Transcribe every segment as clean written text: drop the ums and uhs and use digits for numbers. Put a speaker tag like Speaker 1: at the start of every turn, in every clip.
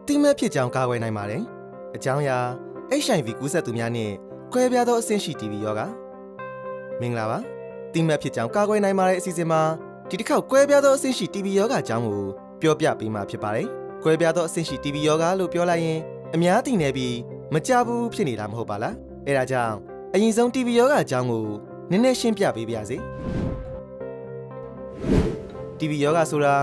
Speaker 1: တိမဲ့ဖြစ်ကြောင်းကာကွယ်နိုင်ပါတယ်အကြောင်းအရာ HIV ကူးစက်သူများနဲ့ကွဲပြားသောအဆင့်ရှိ TB ရောဂါမင်္ဂလာပါတိမဲ့ဖြစ်ကြောင်းကာကွယ်နိုင်ပါတယ်အစီအစဉ်မှာဒီတစ်ခေါက်ကွဲပြားသောအဆင့်ရှိ TB ရောဂါအကြောင်းကိုပြောပြပေးမှာဖြစ်ပါတယ်ကွဲပြားသောအဆင့်ရှိ TB ရောဂါလို့ပြောလိုက်ရင်အများသိနေပြီးမကြဘူးဖြစ်နေတာမဟုတ်ပါလားအဲဒါကြောင့်အရင်ဆုံး TB ရောဂါအကြောင်းကိုနည်းနည်းရှင်းပြပေးပါရစေ TB ရောဂါဆိုတာ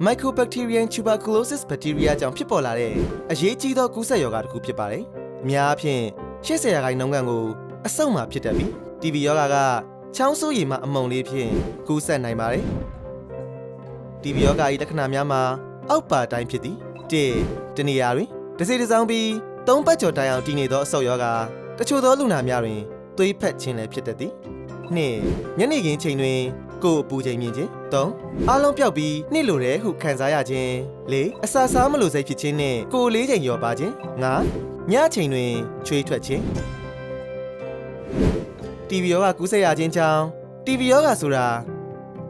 Speaker 1: Mycobacterium tuberculosis bacteria ကြောင့်ဖြစ်ပေါ်လာတဲ့အရေးကြီးသောကူးစက်ရောဂါတစ်ခုဖြစ်ပါတယ်အများအားဖြင့်80%ခန့်ကိုအဆုတ်မှာဖြစ်တတ်ပြီး TB ရောဂါကချောင်းဆိုးရည်မှအမုံလေးဖြင့်ကူးစက်နိုင်ပါတယ် TB ရောဂါ၏လက္ခဏာများမှာအောက်ပါတိုင်းဖြစ်သည်1တနေရာတွင်တစ်စိတ်တစ်စောင်းပြီး3ပတ်ကျော်တိုင်အောင်တည်နေသောအဆုတ်ရောဂါတချို့သောလူနာများတွင်သွေးဖက်ခြင်းလည်းဖြစ်တတ်သည်2ညနေခင်းချိန်တွင်ကိုယ်အပူချိန်မြင့်ခြင်း3အားလုံးပျောက်ပြီးနှိမ့်လိုတဲ့ဟုခံစားရခြင်း4အစာစားမလို့စိတ်ဖြစ်ခြင်းနဲ့ကိုယ်လေးချိန်လျော့ပါခြင်း5ညချိန်တွင်ချွေးထွက်ခြင်း TB ရောဂါကူးစက်ရခြင်းကြောင့် TB ရောဂါဆိုတာ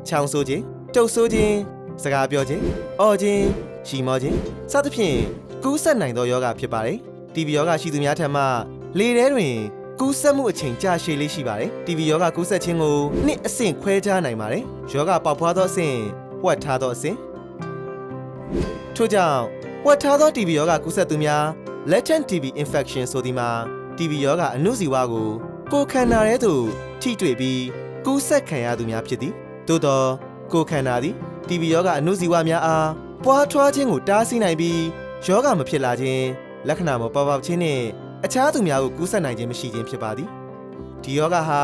Speaker 1: ချောင်းဆိုးခြင်းတုပ်ဆိုးခြင်းစကားပြောခြင်းအော်ခြင်းရှီမောခြင်းစသဖြင့်ကူးစက်နိုင်သောရောဂါဖြစ်ပါတယ် TB ရောဂါရှိသူများထံမှလေထဲတွင်ကူးစက်မှုအချိန်ကြာရှည်လေးရှိပါတယ် TB ရောဂါကူးစက်ခြင်းကိုနှစ်အဆင့်ခွဲခြားနိုင်ပါတယ်ရောဂါပေါက်ဖွားသောအဆင့်ဝှက်ထားသောအဆင့်ထို့ကြောင့်ဝှက်ထားသော TB ရောဂါကူးစက်သူများ latent TB infection ဆိုသည်မှာ TB ရောဂါအဏုဇီဝကိုကိုယ်ခန္ဓာထဲသို့ထိတွေ့ပြီးကူးစက်ခံရသူများဖြစ်သည်သို့သောကိုယ်ခန္ဓာသည် TB ရောဂါအဏုဇီဝများအားပွားထွားခြင်းကိုတားဆီးနိုင်ပြီးရောဂါမဖြစ်လာခြင်းလက္ခဏာမပေါ်ပေါက်ခြင်းနှင့်အခြားသူများကိုကူးစက်နိုင်ခြင်းမရှိခြင်းဖြစ်ပါသည်ဒီရောဂါဟာ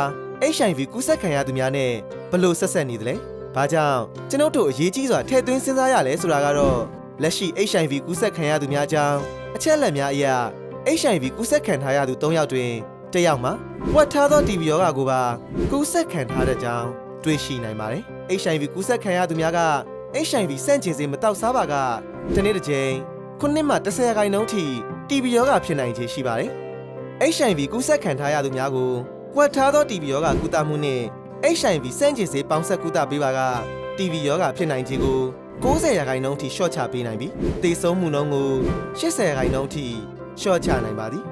Speaker 1: HIV ကူးစက်ခံရသူများနဲ့ဘယ်လိုဆက်ဆက်နေသလဲဘာကြောင့်ကျွန်ုပ်တို့အရေးကြီးစွာထည့်သွင်းစဉ်းစားရလဲဆိုတာကတော့လက်ရှိ HIV ကူးစက်ခံရသူများကြောင့်အချက်အလက်များအရ HIV ကူးစက်ခံထားရသူ3ယောက်တွင်တစ်ယောက်မှာဝှက်ထားသော TB ရောဂါကိုပါကူးစက်ခံထားတဲ့ကြောင်းတွေ့ရှိနိုင်ပါတယ် HIV ကူးစက်ခံရသူများက HIV စန့်ကျင်စေမတောက်စားပါကတစ်နေ့တစ်ချိန်9မှ10%ထိ TB ရောဂါဖြစ်နိုင်ခြေရှိပါတယ် HIV ကူးစက်ခံထားရသူများကိုဝှက်ထားသော TB ရောဂါကုသမှုနှင့် HIV စန့်ကျင်စေပေါင်းဆက်ကုသပေးပါက TB ရောဂါဖြစ်နိုင်ခြေကို90%ထိလျှော့ချပေးနိုင်ပြီးသေဆုံးမှုနှုန်းကို80%ထိလျှော့ချနိုင်ပါသည်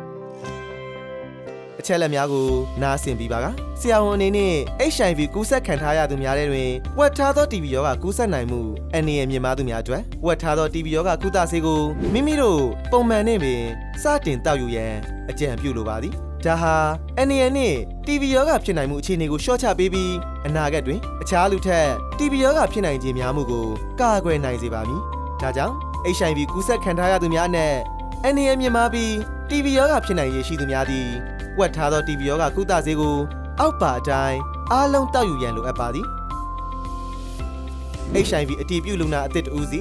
Speaker 1: အချက်လက်များကိုနားဆင်ပြီးပါကဆရာဝန်အနေနဲ့ HIV ကူးစက်ခံထားရသူများထဲတွင်ဝှက်ထားသော TB ရောဂါကူးစက်နိုင်မှုအန္တရာယ်မြင့်မားသူများအတွက်ဝှက်ထားသော TB ရောဂါကုသဆေးကိုမိမိတို့ပုံမှန်နဲ့ပင်စတင်တောက်ယူရန်အကြံပြုလိုပါသည်ဒါဟာအန္တရာယ်နှင့် TB ရောဂါဖြစ်နိုင်မှုအခြေအနေကိုလျှော့ချပေးပြီးအနာဂတ်တွင်အခြားလူထက် TB ရောဂါဖြစ်နိုင်ခြင်းများမှုကိုကာကွယ်နိုင်စေပါမည်ဒါကြောင့် HIV ကူးစက်ခံထားရသူများနဲ့အန္တရာယ်မြင့်မားပြီး TB ရောဂါဖြစ်နိုင်ရရှိသူများသည်ဝှက်ထားသော TB ရောဂါကုသဆေးကိုအောက်ပါအတိုင်းအားလုံးတောက်ယူရန်လိုအပ်ပါသည် HIV အတည်ပြုလူနာအသစ်တဦးစီ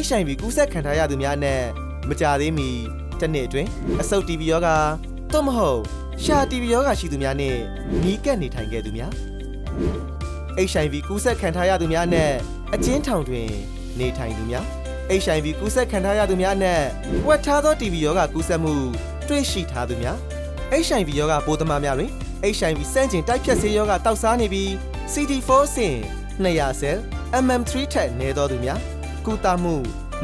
Speaker 1: HIV ကူးစက်ခံထားရသူများနဲ့မကြာသေးမီတစ်နှစ်အတွင်းအဆုတ် TB ရောဂါသို့မဟုတ်ရှာ TB ရောဂါရှိသူများနဲ့နီးကပ်နေထိုင်ခဲ့သူများ HIV ကူးစက်ခံထားရသူများနဲ့အကျဉ်းထောင်တွင်နေထိုင်သူများ HIV ကူးစက်ခံထားရသူများနဲ့ဝှက်ထားသော TB ရောဂါကူးစက်မှုတွေ့ရှိထားသူများHIV ရောဂါပိုးသမားများတွင် HIV စန့်ကျင်တိုက်ဖြတ်ဆေးရောဂါတောက်စားနေပြီး CD4 ဆင့်200ဆဲလ် MM3 ထက်နည်းသောသူများကုသမှု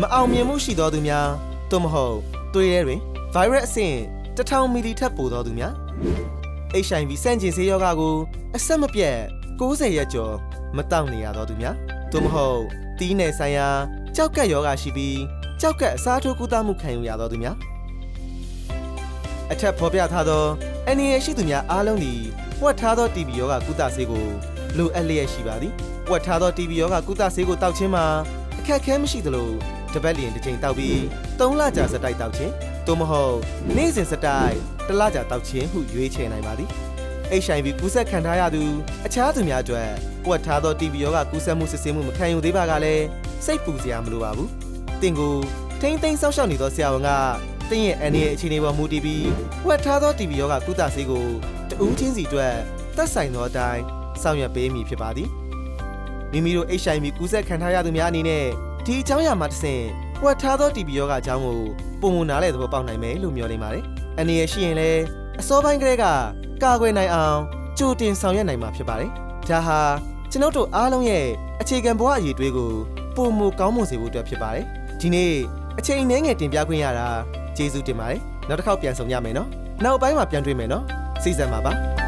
Speaker 1: မအောင်မြင်မှုရှိသောသူများသို့မဟုတ်သွေးထဲတွင် virus အဆင့်1000 မီလီထက်ပိုသောသူများ HIV စန့်ကျင်ဆေးရောဂါကိုအဆက်မပြတ်90ရက်ကျော်မတောက်နေရသောသူများသို့မဟုတ်တီးနယ်ဆိုင်ရာကြောက်ကက်ရောဂါရှိပြီးကြောက်ကက်အစားထိုးကုသမှုခံယူရသောသူများအထက်ဖော်ပြထားသောအန္တရာယ်ရှိသူများအားလုံးသည်ဝှက်ထားသော TB ရောဂါကုသဆေးကိုလိုအပ်လျက်ရှိပါသည်ဝှက်ထားသော TB ရောဂါကုသဆေးကိုတောက်ခြင်းမှာအခက်အခဲမရှိသလိုတစ်ပတ်လျင်တစ်ချိန်တောက်ပြီး3လကြာစတိုက်တောက်ခြင်းသို့မဟုတ်နေ့စဉ်စတိုက်တစ်လကြာတောက်ခြင်းဟုရွေးချယ်နိုင်ပါသည် HIV ကူးစက်ခံထားရသူအခြားသူများအတွက်ဝှက်ထားသော TB ရောဂါကူးစက်မှုစစ်ဆေးမှုမခံယူသေးပါကလည်းစိတ်ပူစရာမလိုပါဘူးတင်ကိုထိမ့်သိမ်းဆောက်ရှောက်နေသောဆရာဝန်ကတင်းရဲ့အန္တရာယ်အခြေအနေပေါ်မူတည်ပြီးဝှက်ထားသော TB ရောဂါကုသဆေးကိုတဦးချင်းစီအတွက်သက်ဆိုင်သောအတိုင်းဆောင်ရွက်ပေးမည်ဖြစ်ပါသည်မိမိတို့ HIV ကူးစက်ခံထားရသူများအနေနဲ့ဒီအကြောင်းအရာမှာတစ်ဆင့်ဝှက်ထားသော TB ရောဂါအကြောင်းကိုပုံမှန်နားလည်သဘောပေါက်နိုင်မယ်လို့မျှော်လင့်ပါတယ်အန္တရာယ်ရှိရင်လည်းအစောပိုင်းကတည်းကကာကွယ်နိုင်အောင်ကြိုတင်ဆောင်ရွက်နိုင်မှာဖြစ်ပါတယ်ဒါဟာကျွန်ုပ်တို့အားလုံးရဲ့အခြေခံဘဝအရေးတွေးကိုပုံမကောင်းမွန်စေဖို့အတွက်ဖြစ်ပါတယ်ဒီနေ့ အချိန်နည်းငယ်တင်ပြခွင့်ရတာကျေးဇူးတင်ပါတယ်နောက်တစ်ခေါက်ပြန်ဆောင်ကြမယ်နော်နောက်ပိုင်းမှာပြန်တွေ့မယ်နော်စီစဉ်ပါပါ